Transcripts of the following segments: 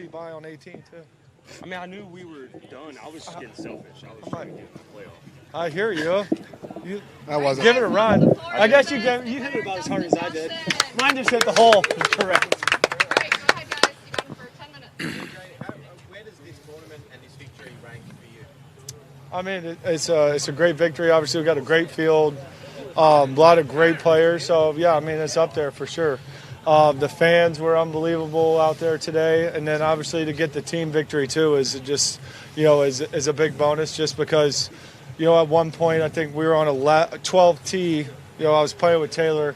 feet by on 18 too. I mean, I knew we were done. I was just getting selfish. I was trying to get in the playoff. I hear you. I wasn't. Give it a run. I guess you hit it about as hard as I did. Mine just hit the hole. Correct. All right, go ahead, guys. You got it for 10 minutes. Where does this tournament and this victory rank for you? I mean, it's a great victory. Obviously, we got a great field, a lot of great players. So yeah, I mean, it's up there for sure. The fans were unbelievable out there today, and then obviously to get the team victory too is just, is a big bonus. Just because, at one point I think we were on a 12 tee. I was playing with Taylor,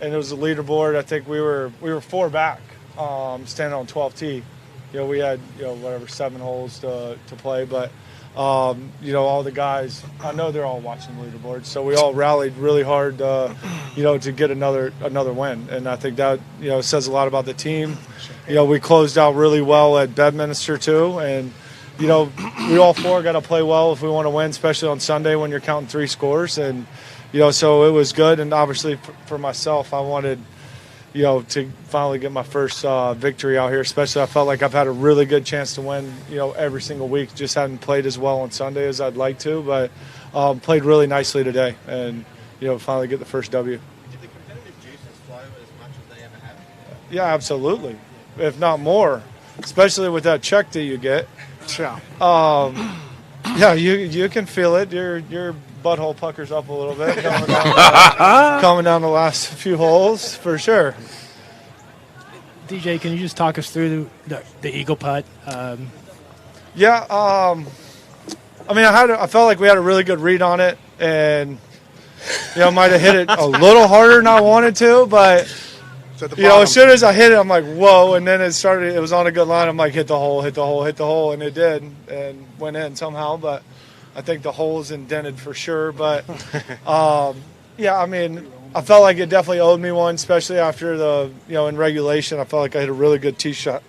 and it was a leaderboard. I think we were 4 back, standing on 12 tee. We had 7 holes to play, but. All the guys, I know they're all watching the leaderboard, so we all rallied really hard, to get another win. And I think that, says a lot about the team. We closed out really well at Bedminster too, and, we all 4 got to play well if we want to win, especially on Sunday when you're counting 3 scores. And, so it was good. And obviously for myself, I wanted, to finally get my first victory out here. Especially I felt like I've had a really good chance to win, every single week. Just hadn't played as well on Sunday as I'd like to, but played really nicely today and, finally get the first W. Did the competitive juices flow as much as they ever have? Yeah, absolutely. If not more, especially with that check that you get. Yeah. Yeah, you can feel it. Your butthole puckers up a little bit coming down the last few holes for sure. DJ, can you just talk us through the eagle putt? Yeah, I mean, I felt like we had a really good read on it, and might have hit it a little harder than I wanted to, but as soon as I hit it, I'm like, whoa, and then it was on a good line. I'm like, hit the hole, and it did, and went in somehow, but I think the hole's indented for sure. But, yeah, I mean, I felt like it definitely owed me one, especially after in regulation. I felt like I hit a really good tee shot,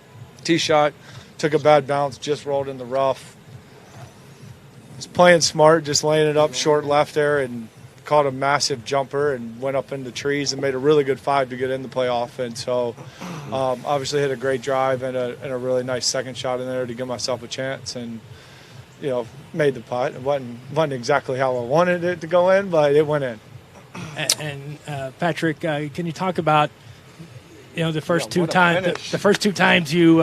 took a bad bounce, just rolled in the rough. Was playing smart, just laying it up short left there, and caught a massive jumper and went up into trees and made a really good 5 to get in the playoff. And so obviously hit a great drive and a really nice second shot in there to give myself a chance, and made the putt. It wasn't exactly how I wanted it to go in, but it went in. And Patrick, can you talk about the first 2 times? The first 2 times you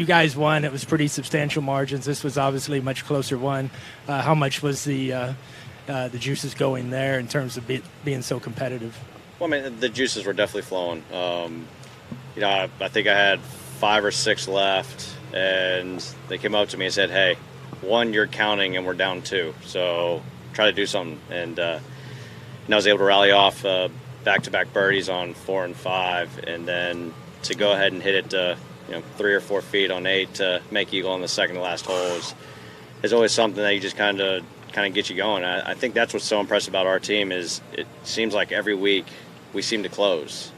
guys won, it was pretty substantial margins. This was obviously a much closer one. How much was the juices going there in terms of being so competitive? Well, I mean, the juices were definitely flowing. I think I had 5 or 6 left, and they came up to me and said, "Hey, 1, you're counting, and we're down 2, so try to do something." And I was able to rally off back-to-back birdies on 4 and 5, and then to go ahead and hit it 3 or 4 feet on 8 to make eagle on the second to last hole is always something that you just kind of get you going. I think that's what's so impressive about our team is it seems like every week we seem to close.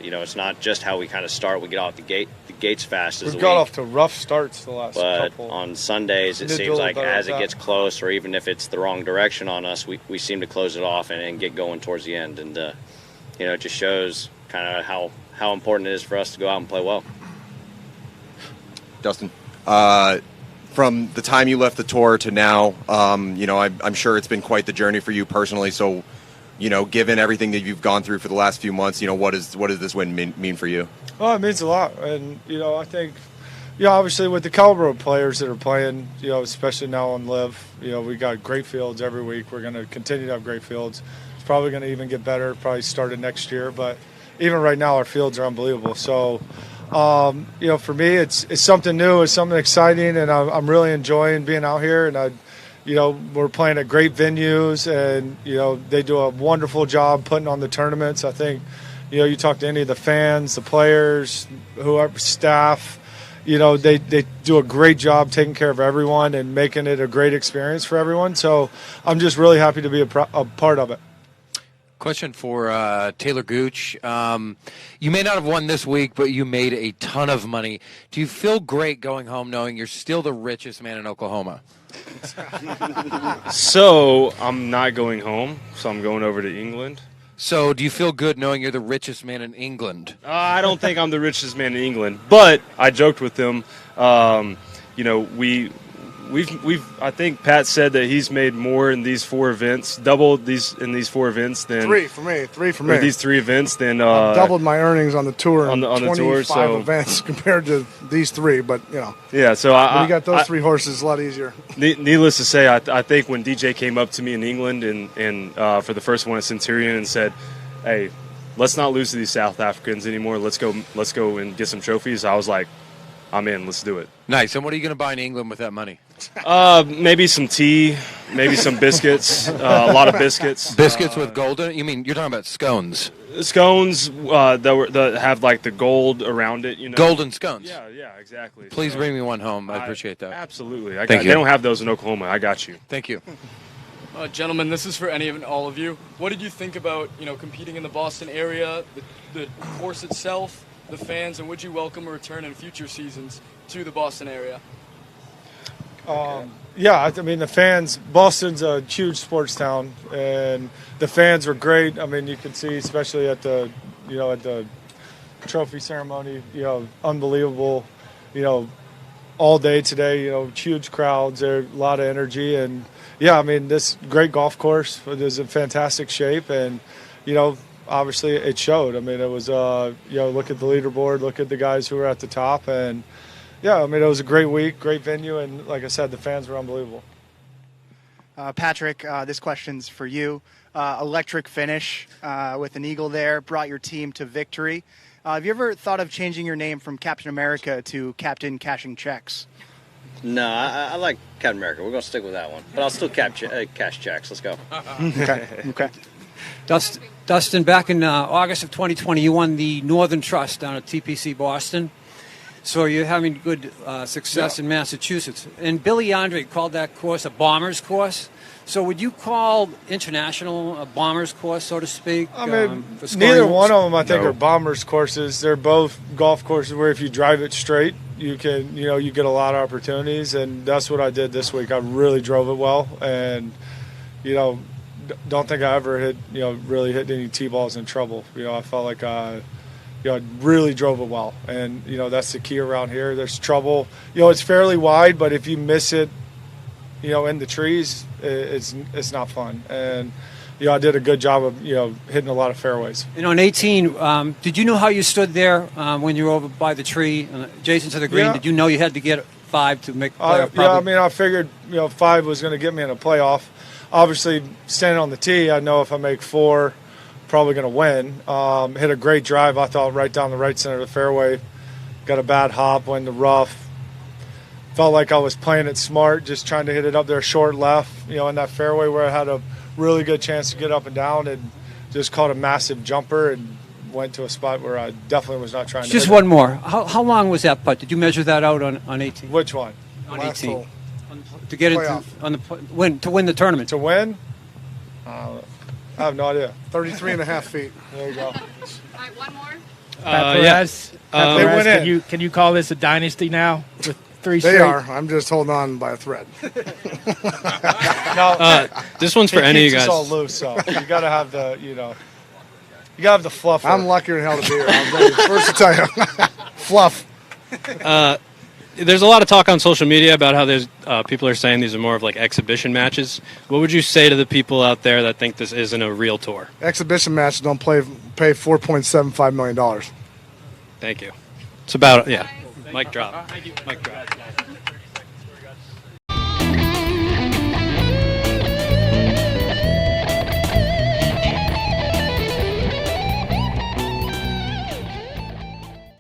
It's not just how we kind of start. We get off the gates fast as a week. We've got off to rough starts the last couple. But on Sundays, it seems like as it gets close, or even if it's the wrong direction on us, we seem to close it off and get going towards the end. And, it just shows kind of how important it is for us to go out and play well. Dustin, from the time you left the tour to now, I'm sure it's been quite the journey for you personally. So, given everything that you've gone through for the last few months, what does this win mean for you? Well, it means a lot. And, I think, obviously with the caliber of players that are playing, especially now on LIV, we got great fields every week. We're going to continue to have great fields. It's probably going to even get better, probably started next year. But even right now, our fields are unbelievable. So, for me, it's something new, it's something exciting, and I'm really enjoying being out here. And we're playing at great venues, and they do a wonderful job putting on the tournaments. I think, you talk to any of the fans, the players, whoever, staff, they do a great job taking care of everyone and making it a great experience for everyone. So I'm just really happy to be a part of it. Question for Taylor Gooch. You may not have won this week, but you made a ton of money. Do you feel great going home knowing you're still the richest man in Oklahoma? So I'm not going home, so I'm going over to England. So, do you feel good knowing you're the richest man in England? I don't think I'm the richest man in England, but I joked with him. We've I think Pat said that he's made more in these 4 events, doubled these in these 4 events than Three for me. or these 3 events than Doubled my earnings on the tour on in the 25 tour, so events compared to these 3. But yeah. So when you got those 3 horses, it's a lot easier. Needless to say, I think when DJ came up to me in England and for the first one at Centurion and said, "Hey, let's not lose to these South Africans anymore. Let's go and get some trophies," I was like, "I'm in. Let's do it." Nice. And what are you going to buy in England with that money? Maybe some tea, maybe some biscuits, a lot of biscuits. Biscuits with golden? You mean you're talking about scones? Scones that have like the gold around it, Golden scones. Yeah, exactly. Please bring me one home. I appreciate that. Absolutely. Thank you. They don't have those in Oklahoma. I got you. Thank you. Gentlemen, this is for any and all of you. What did you think about competing in the Boston area, the course itself, the fans, and would you welcome a return in future seasons to the Boston area? Yeah, I mean the fans. Boston's a huge sports town, and the fans were great. I mean, you could see, especially at the trophy ceremony, unbelievable. All day today, huge crowds. There's a lot of energy, and yeah, I mean this great golf course is in fantastic shape, and obviously it showed. I mean, it was look at the leaderboard, look at the guys who were at the top, and. Yeah, I mean, it was a great week, great venue, and like I said, the fans were unbelievable. Patrick, this question's for you. Electric finish with an eagle there brought your team to victory. Have you ever thought of changing your name from Captain America to Captain Cashing Checks? No, I like Captain America. We're going to stick with that one. But I'll still cash checks. Let's go. Okay. Dustin, back in August of 2020, you won the Northern Trust down at TPC Boston. So you're having good success in Massachusetts. And Billy Andre called that course a bomber's course. So would you call International a bomber's course, so to speak? I mean, neither one of them, I think, are bombers courses. They're both golf courses where if you drive it straight, you can, you get a lot of opportunities. And that's what I did this week. I really drove it well. And, don't think I ever really hit any T-balls in trouble. I felt like I really drove it well, and that's the key around here. There's trouble. It's fairly wide, but if you miss it, in the trees, it's not fun. And I did a good job of hitting a lot of fairways. And on 18, did you know how you stood there when you were over by the tree, adjacent to the green? Yeah. Did you know you had to get 5 to make playoff? Yeah, I mean, I figured 5 was going to get me in a playoff. Obviously, standing on the tee, I know if I make 4. Probably going to win. Hit a great drive, I thought, right down the right center of the fairway. Got a bad hop, went in the rough. Felt like I was playing it smart, just trying to hit it up there short left, in that fairway where I had a really good chance to get up and down, and just caught a massive jumper and went to a spot where I definitely was not trying to Just hit one more. How long was that putt? Did you measure that out on 18? Which one? On Last 18. hole. To get Playoff. to win the tournament. To win? I have no idea. 33 and a half feet. There you go. All right, one more. Pat Perez, they went in. Can you call this a dynasty now with 3 straight? They are. I'm just holding on by a thread. No, This one's for any of you keeps us all guys. loose, so you got to have the, you got to have the fluff. I'm luckier than hell to be here. I'll tell you. First to tell you. Fluff. There's a lot of talk on social media about how there's people are saying these are more of like exhibition matches. What would you say to the people out there that think this isn't a real tour? Exhibition matches don't pay $4.75 million. Thank you. It's about, yeah. Mic drop. Mic drop.